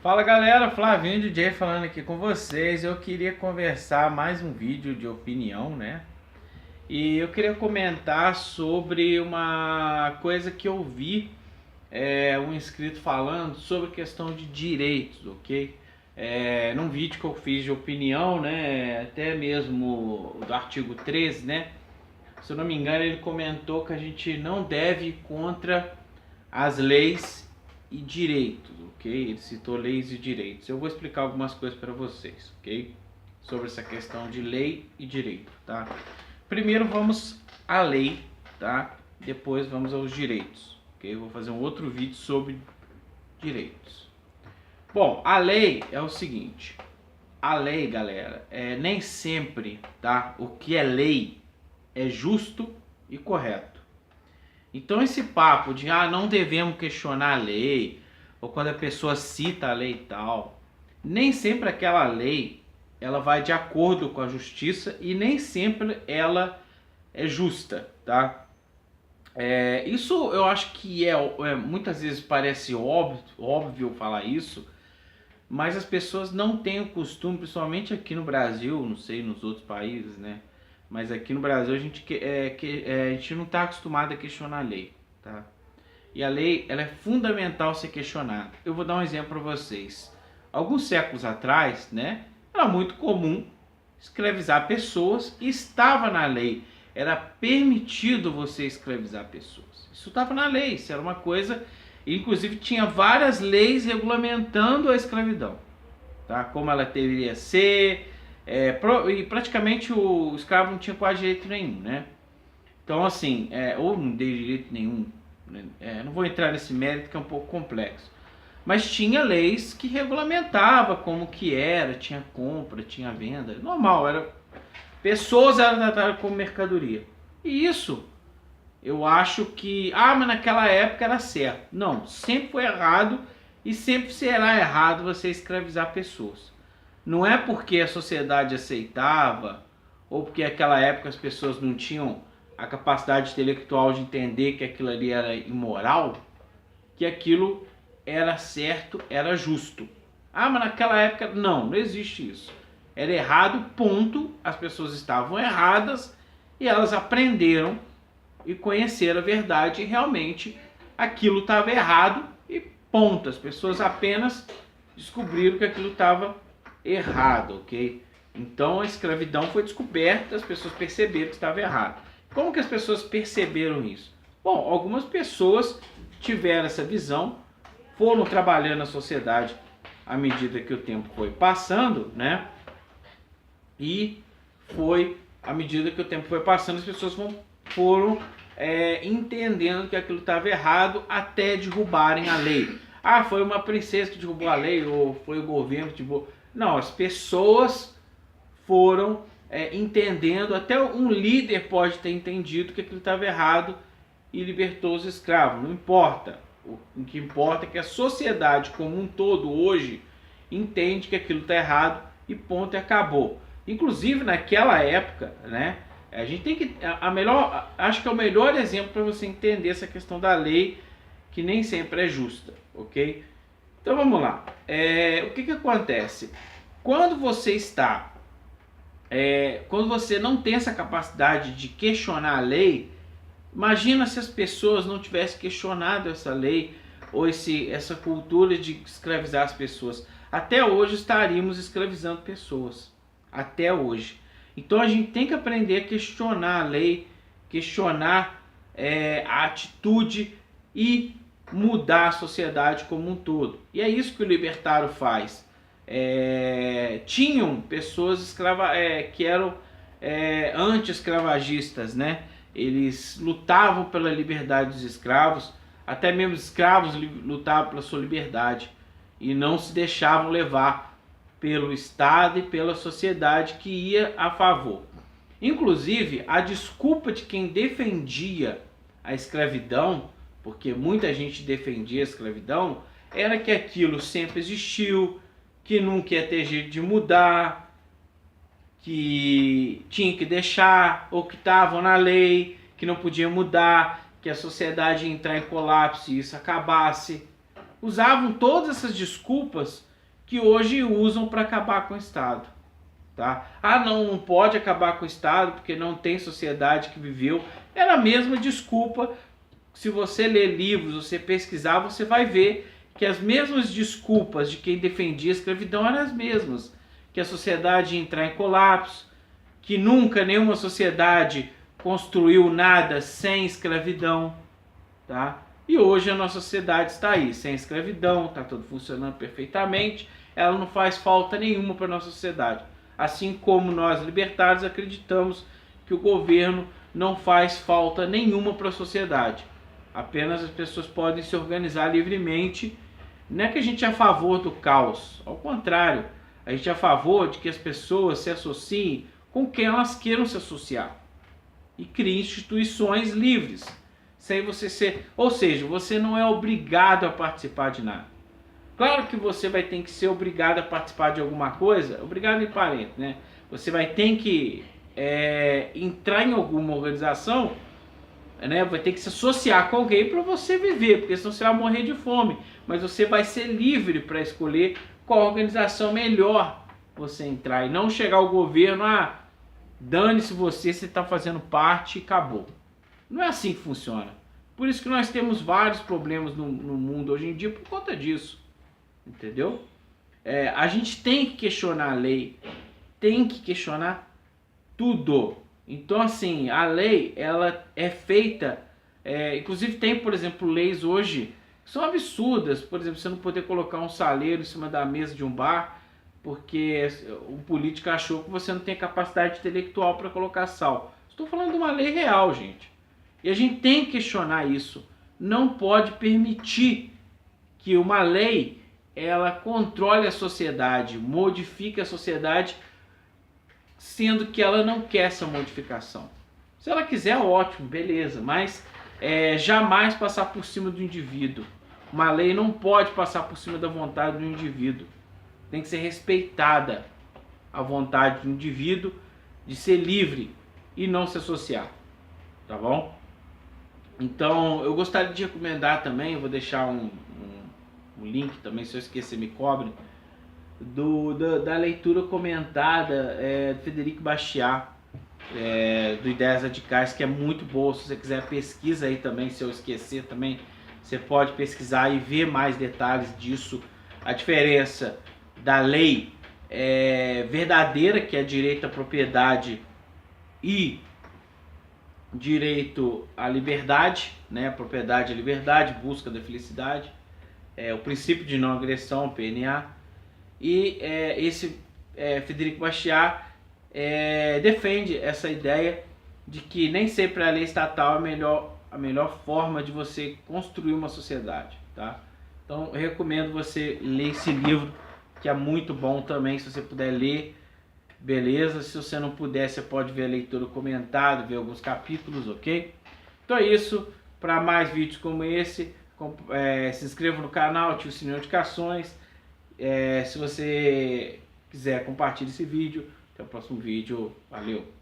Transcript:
Fala galera, Flavinho DJ falando aqui com vocês. Eu queria conversar mais um vídeo de opinião, né? E eu queria comentar sobre uma coisa que eu vi um inscrito falando sobre questão de direitos, ok? Num vídeo que eu fiz de opinião, né? Até mesmo do artigo 13, né? Se eu não me engano, ele comentou que a gente não deve ir contra as leis e direitos, ok? Ele citou leis e direitos. Eu vou explicar algumas coisas para vocês, ok? Sobre essa questão de lei e direito, tá? Primeiro vamos à lei, tá? Depois vamos aos direitos, ok? Eu vou fazer um outro vídeo sobre direitos. Bom, a lei é o seguinte. A lei, galera, nem sempre, tá? O que é lei é justo e correto. Então esse papo de não devemos questionar a lei, ou quando a pessoa cita a lei e tal, nem sempre aquela lei ela vai de acordo com a justiça e nem sempre ela é justa, tá? Isso eu acho que muitas vezes parece óbvio falar isso, mas as pessoas não têm o costume, principalmente aqui no Brasil, não sei nos outros países, né? Mas aqui no Brasil a gente não está acostumado a questionar a lei, tá? E a lei ela é fundamental ser questionada. Eu vou dar um exemplo para vocês. Alguns séculos atrás, né, era muito comum escravizar pessoas e estava na lei. Era permitido você escravizar pessoas. Isso estava na lei, isso era uma coisa. Inclusive tinha várias leis regulamentando a escravidão, tá? Como ela deveria ser, e praticamente o escravo não tinha quase direito nenhum, né? Então assim, ou não deu direito nenhum, né? Não vou entrar nesse mérito que é um pouco complexo, mas tinha leis que regulamentavam como que era, tinha compra, tinha venda, normal, pessoas eram tratadas como mercadoria. E isso eu acho que, mas naquela época era certo. Não, sempre foi errado e sempre será errado você escravizar pessoas. Não é porque a sociedade aceitava ou porque naquela época as pessoas não tinham a capacidade intelectual de entender que aquilo ali era imoral, que aquilo era certo, era justo. Mas naquela época não existe isso. Era errado, ponto. As pessoas estavam erradas e elas aprenderam e conheceram a verdade e realmente aquilo estava errado e ponto. As pessoas apenas descobriram que aquilo estava errado, ok? Então a escravidão foi descoberta, as pessoas perceberam que estava errado. Como que as pessoas perceberam isso? Bom, algumas pessoas tiveram essa visão, foram trabalhando na sociedade à medida que o tempo foi passando, né? E à medida que o tempo foi passando, as pessoas foram entendendo que aquilo estava errado até derrubarem a lei. Foi uma princesa que derrubou a lei ou foi o governo que derrubou. Não, as pessoas foram entendendo, até um líder pode ter entendido que aquilo estava errado e libertou os escravos, não importa. O que importa é que a sociedade como um todo hoje entende que aquilo está errado e ponto, e acabou. Inclusive naquela época, né, a gente tem que acho que é o melhor exemplo para você entender essa questão da lei que nem sempre é justa, ok? Então vamos lá. O que acontece? Quando você quando você não tem essa capacidade de questionar a lei, imagina se as pessoas não tivessem questionado essa lei ou essa cultura de escravizar as pessoas. Até hoje estaríamos escravizando pessoas. Até hoje. Então a gente tem que aprender a questionar a lei, questionar a atitude e mudar a sociedade como um todo. E é isso que o libertário faz. Tinham pessoas que eram anti-escravagistas, né? Eles lutavam pela liberdade dos escravos, até mesmo os escravos lutavam pela sua liberdade e não se deixavam levar pelo Estado e pela sociedade que ia a favor. Inclusive, a desculpa de quem defendia a escravidão, porque muita gente defendia a escravidão, era que aquilo sempre existiu, que nunca ia ter jeito de mudar, que tinha que deixar, ou que estavam na lei, que não podia mudar, que a sociedade ia entrar em colapso e isso acabasse. usavam todas essas desculpas que hoje usam para acabar com o Estado. Tá? Ah, não pode acabar com o Estado porque não tem sociedade que viveu. Era a mesma desculpa. Se você ler livros, você pesquisar, você vai ver que as mesmas desculpas de quem defendia a escravidão eram as mesmas. Que a sociedade ia entrar em colapso, que nunca nenhuma sociedade construiu nada sem escravidão. Tá? E hoje a nossa sociedade está aí, sem escravidão, está tudo funcionando perfeitamente, ela não faz falta nenhuma para a nossa sociedade. Assim como nós libertários acreditamos que o governo não faz falta nenhuma para a sociedade. Apenas as pessoas podem se organizar livremente. Não é que a gente é a favor do caos, ao contrário, a gente é a favor de que as pessoas se associem com quem elas queiram se associar e criem instituições livres, sem você ser, ou seja, você não é obrigado a participar de nada. Claro que você vai ter que ser obrigado a participar de alguma coisa, obrigado em parente, né? Você vai ter que entrar em alguma organização, né? Vai ter que se associar com alguém para você viver, porque senão você vai morrer de fome. Mas você vai ser livre para escolher qual organização melhor você entrar e não chegar ao governo, dane-se você está fazendo parte e acabou. Não é assim que funciona. Por isso que nós temos vários problemas no mundo hoje em dia por conta disso. Entendeu? A gente tem que questionar a lei, tem que questionar tudo. Então, assim, a lei, ela é feita, inclusive tem, por exemplo, leis hoje que são absurdas. Por exemplo, você não poder colocar um saleiro em cima da mesa de um bar, porque o político achou que você não tem capacidade intelectual para colocar sal. Estou falando de uma lei real, gente. E a gente tem que questionar isso. Não pode permitir que uma lei ela controle a sociedade, modifique a sociedade, sendo que ela não quer essa modificação. Se ela quiser, ótimo, beleza, mas jamais passar por cima do indivíduo. Uma lei não pode passar por cima da vontade do indivíduo. Tem que ser respeitada a vontade do indivíduo de ser livre e não se associar. Tá bom? Então, eu gostaria de recomendar também, eu vou deixar um link também, se eu esquecer me cobre, da leitura comentada do Frederic Bastiat, do Ideias Radicais, que é muito boa. Se você quiser, pesquisa aí também, se eu esquecer também, você pode pesquisar e ver mais detalhes disso, a diferença da lei verdadeira, que é direito à propriedade e direito à liberdade, né? Propriedade e liberdade, busca da felicidade, o princípio de não agressão, PNA, e esse Frederic Bastiat defende essa ideia de que nem sempre a lei estatal é a melhor forma de você construir uma sociedade, tá? Então eu recomendo você ler esse livro, que é muito bom também. Se você puder ler, beleza. Se você não puder, você pode ver a leitura comentada, ver alguns capítulos, ok? Então é isso. Para mais vídeos como esse, se inscreva no canal, ative o sininho de notificações. Se você quiser, compartilhe esse vídeo. Até o próximo vídeo. Valeu!